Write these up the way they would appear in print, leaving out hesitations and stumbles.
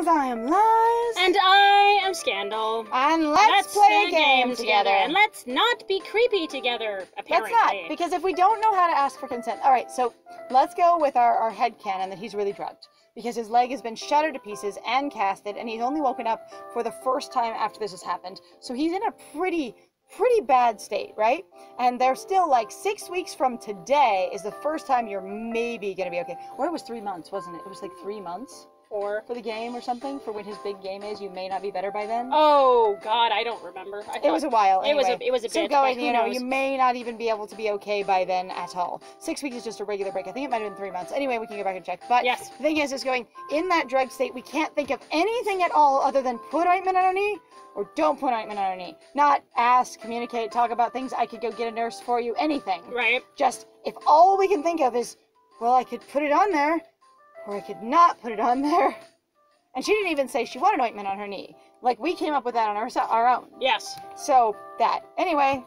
I am Lies. And I am Scandal. And let's play a game together. And let's not be creepy together, apparently. Let's not, because if we don't know how to ask for consent... Alright, so let's go with our headcanon that he's really drugged. Because his leg has been shattered to pieces and casted, and he's only woken up for the first time after this has happened. So he's in a pretty bad state, right? And they're still like 6 weeks from today is the first time you're maybe gonna be okay. Or it was 3 months, wasn't it? It was like 3 months for the game or something, for when his big game is. You may not be better by then. Oh God, I don't remember. It was a while. Anyway. It was a bit. So going, you know, you may not even be able to be okay by then at all. 6 weeks is just a regular break. I think it might have been 3 months. Anyway, we can go back and check. But yes, the thing is going in that drug state. We can't think of anything at all other than put ointment on her knee or don't put ointment on her knee. Not ask, communicate, talk about things. I could go get a nurse for you. Anything. Right. Just if all we can think of is, well, I could put it on there, or I could not put it on there. And she didn't even say she wanted ointment on her knee. Like, we came up with that on our own. Yes. So, that. Anyway,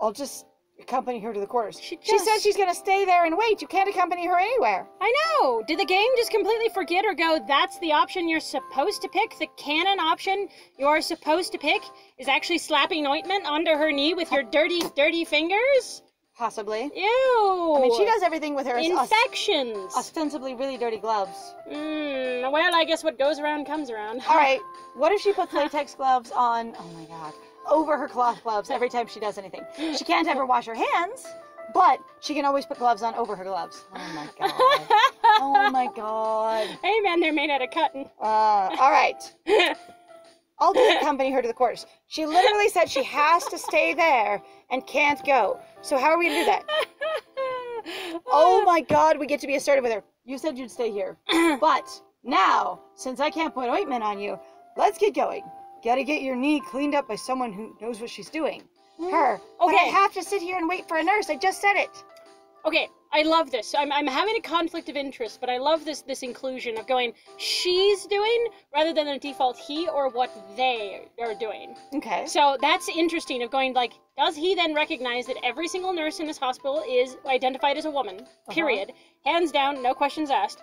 I'll just accompany her to the quarters. She said she's going to stay there and wait. You can't accompany her anywhere. I know. Did the game just completely forget or go, that's the option you're supposed to pick? The canon option you are supposed to pick is actually slapping ointment onto her knee with your dirty, dirty fingers? Possibly. Ew. I mean, she does everything with her infections. Ostensibly really dirty gloves. Well, I guess what goes around comes around. All right. What if she puts latex gloves on? Oh my God. Over her cloth gloves every time she does anything. She can't ever wash her hands, but she can always put gloves on over her gloves. Oh my God. Oh my God. Hey man, they're made out of cotton. All right. I'll just accompany her to the quarters. She literally said she has to stay there and can't go. So how are we going to do that? Oh my God, we get to be assertive with her. You said you'd stay here. But now, since I can't put ointment on you, let's get going. Gotta get your knee cleaned up by someone who knows what she's doing. Her. Okay. But I have to sit here and wait for a nurse. I just said it. Okay, I love this. I'm having a conflict of interest, but I love this inclusion of going, she's doing, rather than the default he or what they are doing. Okay. So that's interesting of going, like, does he then recognize that every single nurse in this hospital is identified as a woman, period, hands down, no questions asked.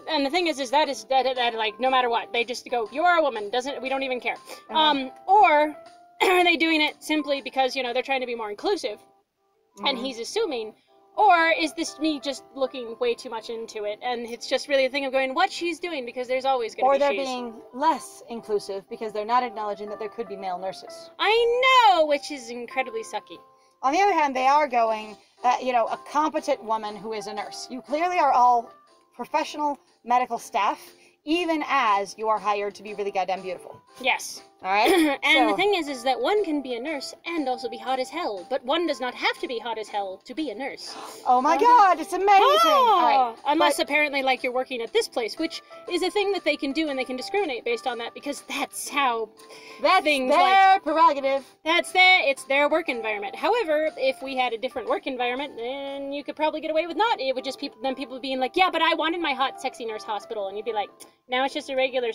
And the thing is that like, no matter what, they just go, you are a woman, we don't even care. Or are they doing it simply because, you know, they're trying to be more inclusive? And he's assuming, or is this me just looking way too much into it, and it's just really a thing of going, what she's doing, because there's always going to be she's. Or they're being less inclusive because they're not acknowledging that there could be male nurses. I know, which is incredibly sucky. On the other hand, they are going, you know, a competent woman who is a nurse. You clearly are all professional medical staff, even as you are hired to be really goddamn beautiful. Yes. All right? And the thing is that one can be a nurse and also be hot as hell, but one does not have to be hot as hell to be a nurse. Oh my God, it's amazing! All right. Unless apparently, like, you're working at this place, which is a thing that they can do, and they can discriminate based on that, because that's how things their prerogative. It's their work environment. However, if we had a different work environment, then you could probably get away with not. It would just people being like, yeah, but I wanted my hot, sexy nurse hospital, and you'd be like, now it's just a regular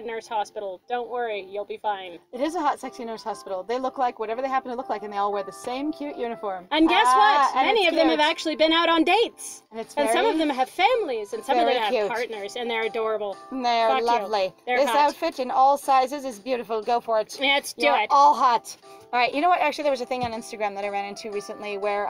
nurse hospital. Don't worry, you'll be fine. It is a hot, sexy nurse hospital. They look like whatever they happen to look like, and they all wear the same cute uniform. And guess what? Many of them have actually been out on dates. And some of them have families, and some of them have partners, and they're adorable. And they're lovely. This outfit in all sizes is beautiful. Go for it. Let's do it. All hot. All right, you know what? Actually, there was a thing on Instagram that I ran into recently where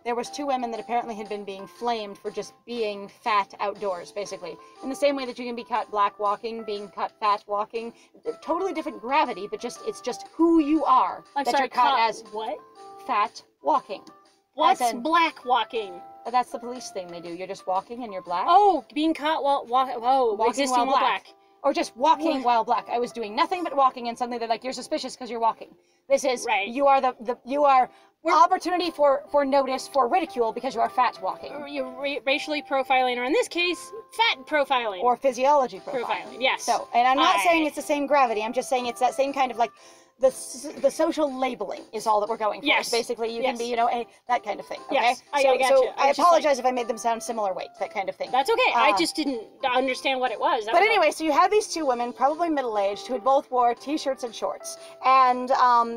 there was 2 women that apparently had been being flamed for just being fat outdoors, basically. In the same way that you can be caught black walking, being caught fat walking. Totally different gravity, but it's just who you are. You're caught as what? Fat walking. What's black walking? That's the police thing they do. You're just walking and you're black. Oh, being caught walking while black. Or just walking while black. I was doing nothing but walking, and suddenly they're like, you're suspicious because you're walking. This is, you are you are opportunity for notice, for ridicule, because you are fat walking. You're racially profiling, or in this case, fat profiling. Or physiology profiling. Yes. So, and I'm not saying it's the same gravity, I'm just saying it's that same kind of, like, the social labeling is all that we're going for. Yes. Basically, you can be, you know, that kind of thing. Okay? Yes, I so I apologize if I made them sound similar weight, that kind of thing. That's okay. I just didn't understand what it was. But anyway, so you had these 2 women, probably middle-aged, who had both wore t-shirts and shorts. And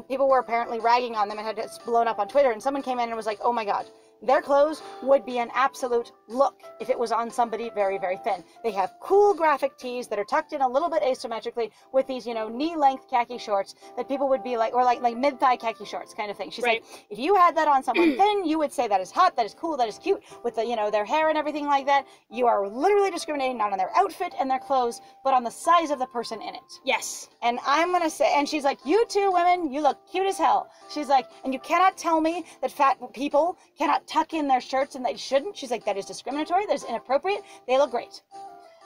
people were apparently ragging on them and had it blown up on Twitter. And someone came in and was like, oh my God, their clothes would be an absolute look if it was on somebody very, very thin. They have cool graphic tees that are tucked in a little bit asymmetrically with these, you know, knee-length khaki shorts that people would be like, or like mid-thigh khaki shorts kind of thing. She's like, if you had that on someone thin, you would say that is hot, that is cool, that is cute, with the, you know, their hair and everything like that. You are literally discriminating not on their outfit and their clothes, but on the size of the person in it. Yes. And I'm gonna say, and she's like, you two women, you look cute as hell. She's like, and you cannot tell me that fat people cannot tuck in their shirts and they shouldn't. She's like, that is discriminatory, that is inappropriate. They look great.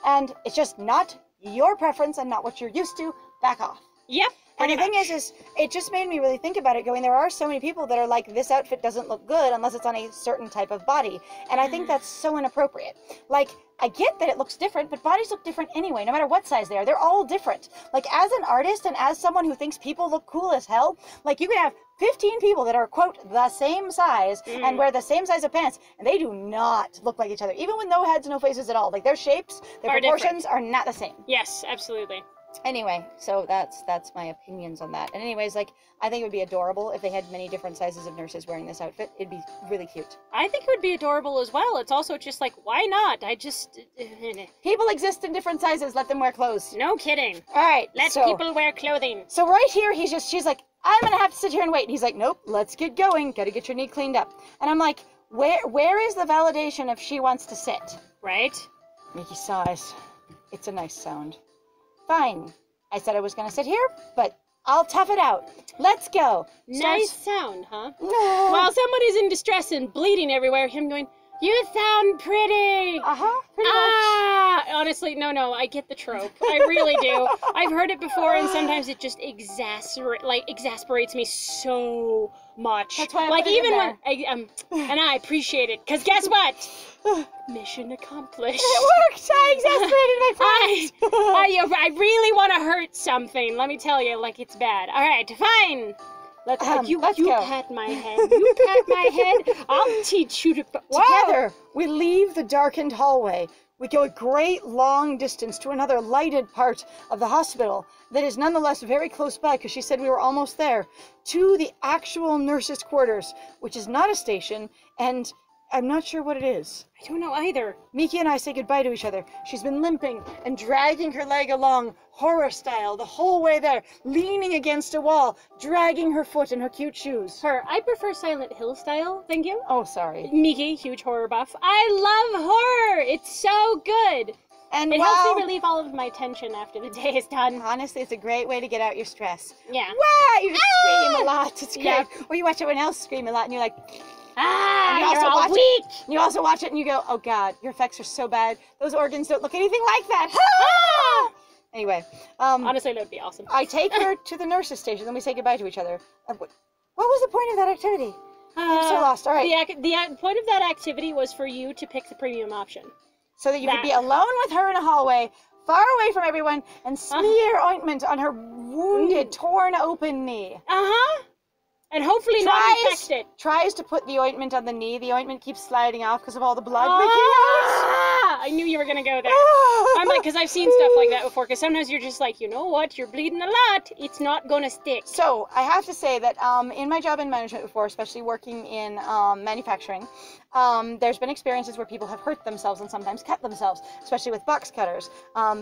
And it's just not your preference and not what you're used to. Back off. Yep. And the thing is it just made me really think about it, going, there are so many people that are like, this outfit doesn't look good unless it's on a certain type of body. And I think that's so inappropriate. Like, I get that it looks different, but bodies look different anyway, no matter what size they are. They're all different. Like, as an artist and as someone who thinks people look cool as hell, like, you can have 15 people that are, quote, the same size and wear the same size of pants, and they do not look like each other, even with no heads, no faces at all. Like, their shapes, their proportions are not the same. Yes, absolutely. Anyway, so that's my opinions on that. And anyways, like, I think it would be adorable if they had many different sizes of nurses wearing this outfit. It'd be really cute. I think it would be adorable as well. It's also just like, why not? People exist in different sizes. Let them wear clothes. No kidding. All right. Let people wear clothing. So right here, she's like, I'm gonna have to sit here and wait. And he's like, nope, let's get going. Gotta get your knee cleaned up. And I'm like, where is the validation if she wants to sit? Right. Miki sighs. It's a nice sound. Fine. I said I was going to sit here, but I'll tough it out. Let's go. Nice sound, huh? While somebody's in distress and bleeding everywhere, him going, you sound pretty. Pretty much. Honestly, no, I get the trope. I really do. I've heard it before, and sometimes it just exasperates me so much. That's why I like, put it even in when and I appreciate it, because guess what? Mission accomplished. It worked. I exasperated my friends. I really want to hurt something. Let me tell you, like, it's bad. All right, fine. Let's go. Pat my head. You pat my head. I'll teach you to. Together, we leave the darkened hallway. We go a great long distance to another lighted part of the hospital that is nonetheless very close by, because she said we were almost there, to the actual nurses' quarters, which is not a station, and I'm not sure what it is. I don't know either. Miki and I say goodbye to each other. She's been limping and dragging her leg along, horror style, the whole way there, leaning against a wall, dragging her foot in her cute shoes. I prefer Silent Hill style, thank you. Oh, sorry. Miki, huge horror buff. I love horror! It's so good! And it helps me relieve all of my tension after the day is done. Honestly, it's a great way to get out your stress. Yeah. Wow, you just scream a lot. It's great. Yeah. Or you watch someone else scream a lot and you're like, you're all weak. And you also watch it and you go, oh God, your effects are so bad. Those organs don't look anything like that. Anyway. Honestly, that would be awesome. I take her to the nurse's station, then we say goodbye to each other. What was the point of that activity? I'm so lost. All right. The point of that activity was for you to pick the premium option. So that you could be alone with her in a hallway, far away from everyone, and smear ointment on her wounded, torn open knee. And hopefully not infect it. Tries to put the ointment on the knee. The ointment keeps sliding off because of all the blood. I knew you were going to go there. I'm like, because I've seen stuff like that before, because sometimes you're just like, you know what, you're bleeding a lot, it's not going to stick. So, I have to say that in my job in management before, especially working in manufacturing, there's been experiences where people have hurt themselves and sometimes cut themselves, especially with box cutters,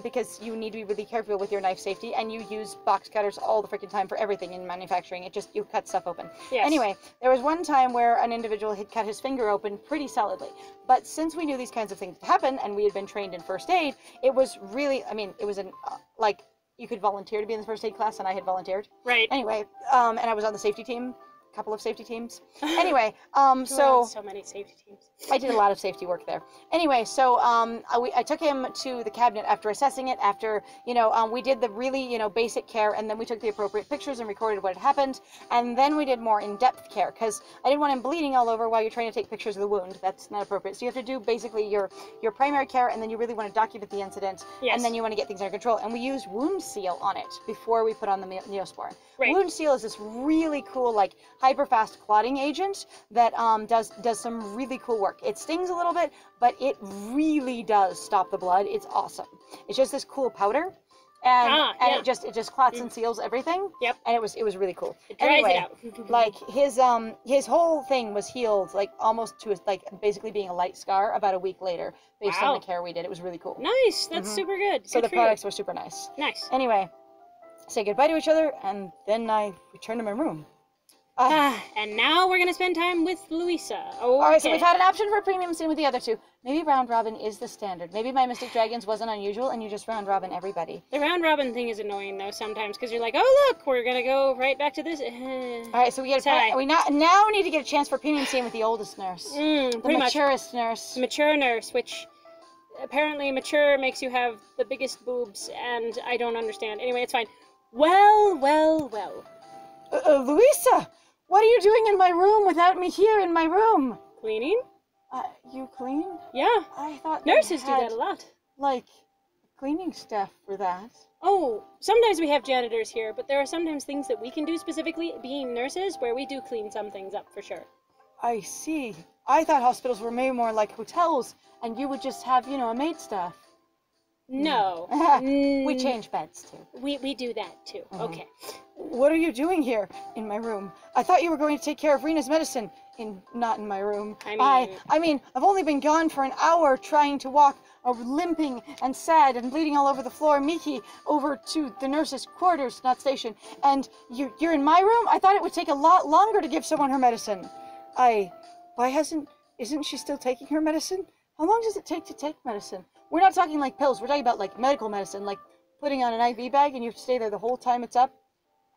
because you need to be really careful with your knife safety, and you use box cutters all the freaking time for everything in manufacturing. You cut stuff open. Yes. Anyway, there was one time where an individual had cut his finger open pretty solidly, but since we knew these kinds of things would happen, and we had been trained in first aid, it was really, it was like, you could volunteer to be in the first aid class, and I had volunteered. Right. Anyway, and I was on the safety team. Couple of safety teams. Anyway, so many safety teams. I did a lot of safety work there. Anyway, so I took him to the cabinet after assessing it, after, we did the really, basic care, and then we took the appropriate pictures and recorded what had happened, and then we did more in-depth care, because I didn't want him bleeding all over while you're trying to take pictures of the wound. That's not appropriate. So you have to do basically your primary care, and then you really want to document the incident, and then you want to get things under control. And we used wound seal on it before we put on the Neosporin. Right. Wound seal is this really cool, like, hyper-fast clotting agent that does some really cool work. It stings a little bit, but it really does stop the blood. It's awesome. It's just this cool powder, and yeah. it just clots and seals everything. Yep. And it was really cool. It dries anyway, it out. like his whole thing was healed like almost to like basically being a light scar about a week later based on Wow. the care we did. It was really cool. Nice. That's super good. So Good the for you. products were super nice. Nice. Anyway, say goodbye to each other, and then I returned to my room. And now we're gonna spend time with Louisa. Okay. Alright, so we've had an option for a premium scene with the other two. Maybe round robin is the standard. Maybe my Mystic Dragons wasn't unusual and you just round robin everybody. The round robin thing is annoying though sometimes because you're like, oh look, we're gonna go right back to this. Alright, so we get now need to get a chance for a premium scene with the oldest nurse. The pretty much. maturest nurse. Mature nurse, which apparently mature makes you have the biggest boobs, and I don't understand. Anyway, it's fine. Well. Louisa! What are you doing in my room without me here in my room? Cleaning? You clean? Yeah. I thought Nurses they do had, that a lot. like, cleaning staff for that. Oh, sometimes we have janitors here, but there are sometimes things that we can do specifically, being nurses, where we do clean some things up for sure. I see. I thought hospitals were maybe more like hotels, and you would just have, a maid staff. No. We change beds, too. We do that, too. Okay. What are you doing here in my room? I thought you were going to take care of Rena's medicine. Not in my room. I mean, I've only been gone for an hour trying to walk, limping and sad and bleeding all over the floor, Miki, over to the nurse's quarters, not station. And you're in my room? I thought it would take a lot longer to give someone her medicine. Isn't she still taking her medicine? How long does it take to take medicine? We're not talking like pills. We're talking about like medical medicine, like putting on an IV bag and you have to stay there the whole time it's up.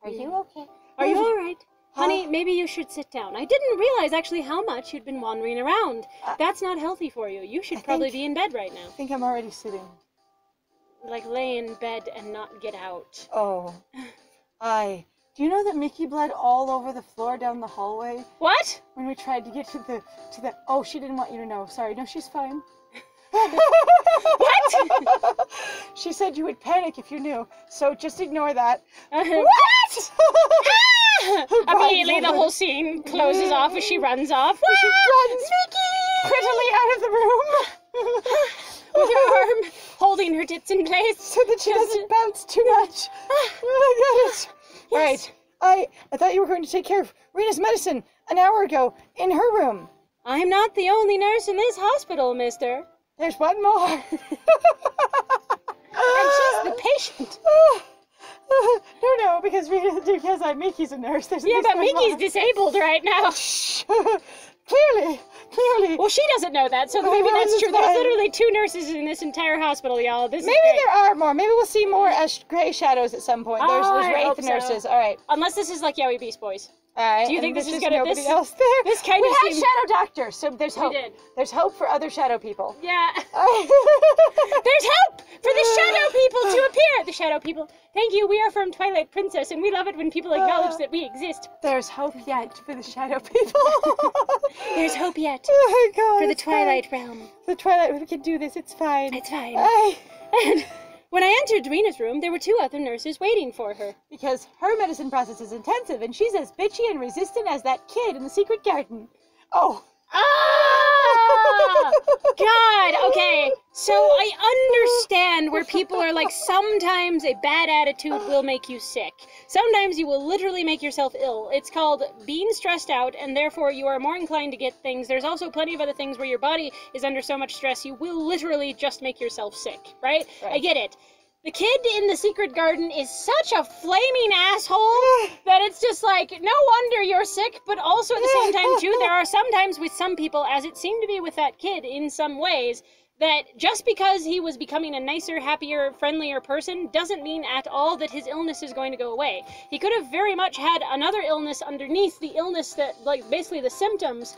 Are you okay? Are you all right? Honey, maybe you should sit down. I didn't realize actually how much you'd been wandering around. That's not healthy for you. You should probably be in bed right now. I think I'm already sitting. Like lay in bed and not get out. Oh. Do you know that Miki bled all over the floor down the hallway? What? When we tried to get to the oh, she didn't want you to know. Sorry, no, she's fine. What? She said you would panic if you knew, so just ignore that. What? Immediately the whole scene closes off as she runs off. She runs prettily out of the room. With her arm holding her tits in place. So that she doesn't bounce too much. Oh, I got it. Yes. Alright, I thought you were going to take care of Rena's medicine an hour ago in her room. I'm not the only nurse in this hospital, mister. There's one more. And she's the patient. No, because Miki's a nurse. There's Yeah, but Miki's disabled right now. Clearly. Well, she doesn't know that, so maybe that's true. There's literally 2 nurses in this entire hospital, y'all. Maybe there are more. Maybe we'll see more as gray shadows at some point. There's I hope wraith nurses. so. All right. Unless this is like Yowie Beast Boys. All right. Do you think this is going gonna to this else there? This kind we of had shadow doctors, so there's hope. We did. There's hope for other shadow people. Yeah. There's hope for the shadow people to appear. The shadow people. Thank you. We are from Twilight Princess, and we love it when people acknowledge that we exist. There's hope yet for the shadow people. There's hope yet. Oh my God. For the Twilight realm. The Twilight. We can do this. It's fine. It's fine. And when I entered Rena's room, there were 2 other nurses waiting for her. Because her medicine process is intensive, and she's as bitchy and resistant as that kid in the secret garden. Oh. Ah! God, okay. So I understand where people are like, sometimes a bad attitude will make you sick. Sometimes you will literally make yourself ill. It's called being stressed out, and therefore you are more inclined to get things. There's also plenty of other things where your body is under so much stress, you will literally just make yourself sick, right? I get it. The kid in the secret garden is such a flaming asshole that it's just like, no wonder you're sick, but also at the same time, too, there are sometimes with some people, as it seemed to be with that kid in some ways, that just because he was becoming a nicer, happier, friendlier person doesn't mean at all that his illness is going to go away. He could have very much had another illness underneath the illness that, like, basically the symptoms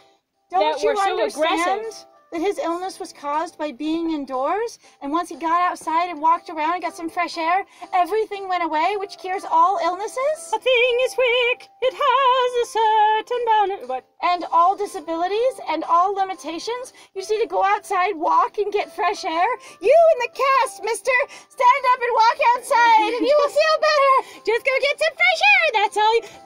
that were so aggressive. That his illness was caused by being indoors, and once he got outside and walked around and got some fresh air, everything went away, which cures all illnesses? A thing is weak, it has a certain bound. What? And all disabilities and all limitations. You just need to go outside, walk, and get fresh air. You and the cast, mister, stand up and walk outside, and you will feel better. Just go get some fresh air.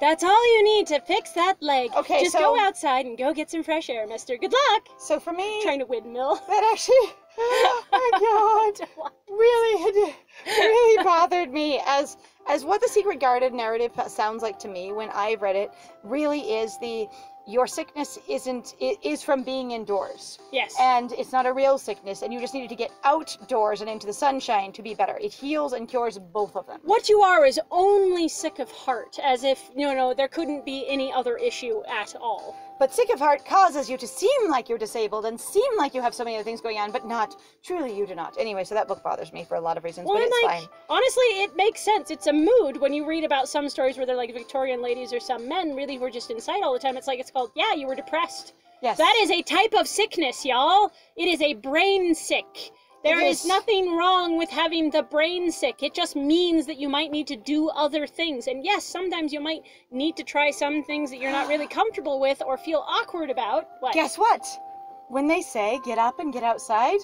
That's all you need to fix that leg. Okay, just go outside and go get some fresh air, mister. Good luck. So for me, trying to windmill. That actually, oh my God, really bothered me as what the Secret Garden narrative sounds like to me when I've read it really is your sickness is from being indoors. Yes. And it's not a real sickness, and you just needed to get outdoors and into the sunshine to be better. It heals and cures both of them. What you are is only sick of heart, as if, there couldn't be any other issue at all. But sick of heart causes you to seem like you're disabled and seem like you have so many other things going on, but not. Truly, you do not. Anyway, so that book bothers me for a lot of reasons, Well, but it's like, fine. honestly, it makes sense. It's a mood when you read about some stories where they're like Victorian ladies or some men really were just inside all the time. It's called, yeah, you were depressed. Yes. That is a type of sickness, y'all. It is a brain sick. There is nothing wrong with having the brain sick. It just means that you might need to do other things. And yes, sometimes you might need to try some things that you're not really comfortable with or feel awkward about. What? Guess what? When they say get up and get outside,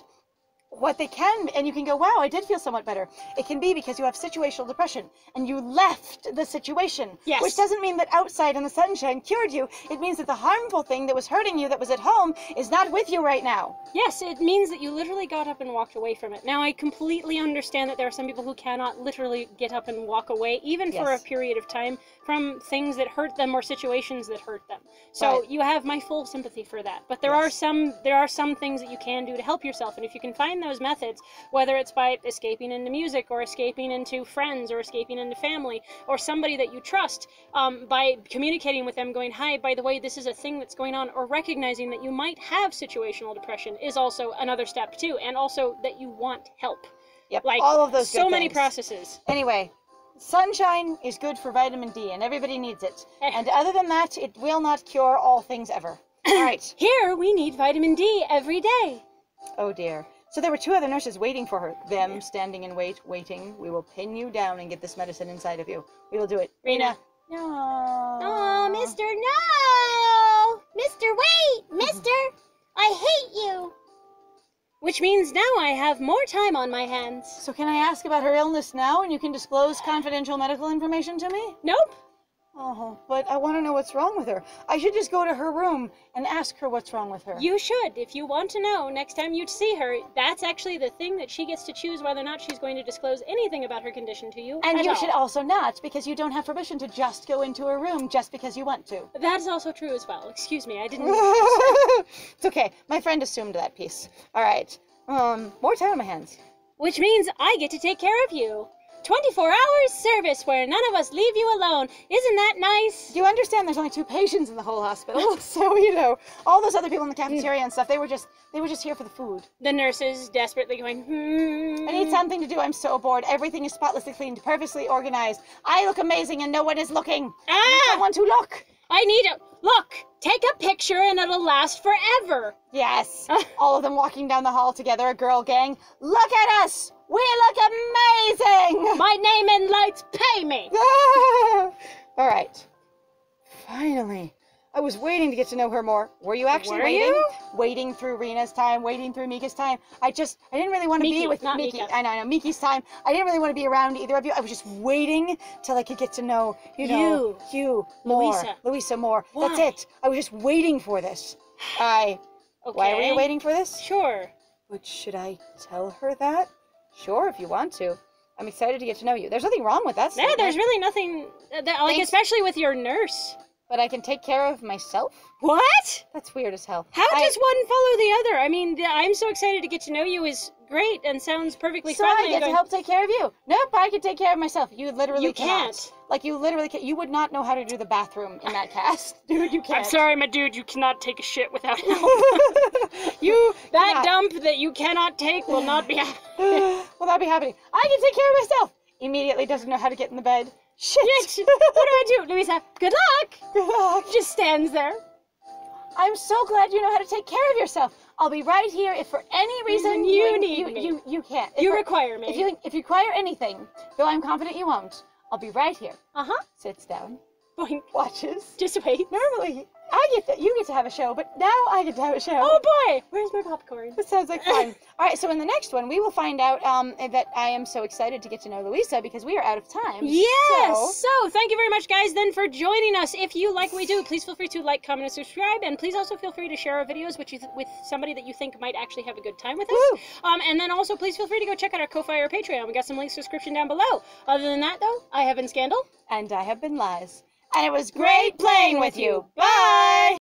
what they can, and you can go, wow, I did feel somewhat better. It can be because you have situational depression and you left the situation. Yes. Which doesn't mean that outside in the sunshine cured you. It means that the harmful thing that was hurting you that was at home is not with you right now. Yes, it means that you literally got up and walked away from it. Now, I completely understand that there are some people who cannot literally get up and walk away, even for a period of time, from things that hurt them or situations that hurt them. So you have my full sympathy for that. But there are some things that you can do to help yourself, and if you can find those methods, whether it's by escaping into music or escaping into friends or escaping into family or somebody that you trust, by communicating with them, going, hi, by the way, this is a thing that's going on, or recognizing that you might have situational depression is also another step too, and also that you want help. Yep, like all of those so many things. processes. Anyway, sunshine is good for vitamin D and everybody needs it. And other than that, it will not cure all things ever. All right. Here we need vitamin D every day. Oh dear. So there were two other nurses waiting for her. Them standing in waiting. We will pin you down and get this medicine inside of you. We will do it. Rena. No. Oh, Mister, no! Mister, wait! Mister, I hate you! Which means now I have more time on my hands. So can I ask about her illness now and you can disclose confidential medical information to me? Nope. Oh, but I want to know what's wrong with her. I should just go to her room and ask her what's wrong with her. You should, if you want to know next time you see her. That's actually the thing that she gets to choose whether or not she's going to disclose anything about her condition to you. And you should also not, because you don't have permission to just go into her room just because you want to. That is also true as well. Excuse me, I didn't. It's okay. My friend assumed that piece. All right. More time on my hands. Which means I get to take care of you. 24 hours service where none of us leave you alone. Isn't that nice? Do you understand there's only 2 patients in the whole hospital? So, all those other people in the cafeteria and stuff, they were just here for the food. The nurses desperately going, I need something to do. I'm so bored. Everything is spotlessly cleaned, perfectly organized. I look amazing and no one is looking. I need someone to look. I need a look. Take a picture and it'll last forever. Yes. All of them walking down the hall together, a girl gang. Look at us. We look amazing! My name and lights pay me! All right. Finally. I was waiting to get to know her more. Were you actually waiting? You? Waiting through Rena's time, waiting through Mika's time. I didn't really want to be with Miki. Mika. I know, Miki's time. I didn't really want to be around either of you. I was just waiting till I could get to know, you more. Louisa more. Why? That's it. I was just waiting for this. Why were you waiting for this? Sure. But should I tell her that? Sure, if you want to. I'm excited to get to know you. There's nothing wrong with that statement. Yeah, there's really nothing, especially with your nurse. But I can take care of myself? What? That's weird as hell. How does one follow the other? I mean, I'm so excited to get to know you is great and sounds perfectly friendly. So I get to help take care of you. Nope, I can take care of myself. You literally can't. Cannot. Like, you literally can't. You would not know how to do the bathroom in that cast. Dude, you can't. I'm sorry, my dude, you cannot take a shit without help. That dump that you cannot take will not be happening. Will not be happening. I can take care of myself. Immediately doesn't know how to get in the bed. Shit. What do I do, Louisa? Good luck. Good luck. Just stands there. I'm so glad you know how to take care of yourself. I'll be right here if for any reason you need me. You can't. You require me. If you require anything, though I'm confident you won't, I'll be right here. Uh-huh. Sits down. Boink. Watches. Just wait. Normally, you get to have a show, but now I get to have a show. Oh boy! Where's my popcorn. That sounds like fun. All right, so in the next one, we will find out that I am so excited to get to know Louisa because we are out of time. Yes! So, thank you very much, guys, then, for joining us. If you like what we do, please feel free to like, comment, and subscribe. And please also feel free to share our videos with somebody that you think might actually have a good time with us. Woo! And then also, please feel free to go check out our Ko-Fi or Patreon. We got some links in the description down below. Other than that, though, I have been Scandal. And I have been Liz. And it was great playing with you. Bye!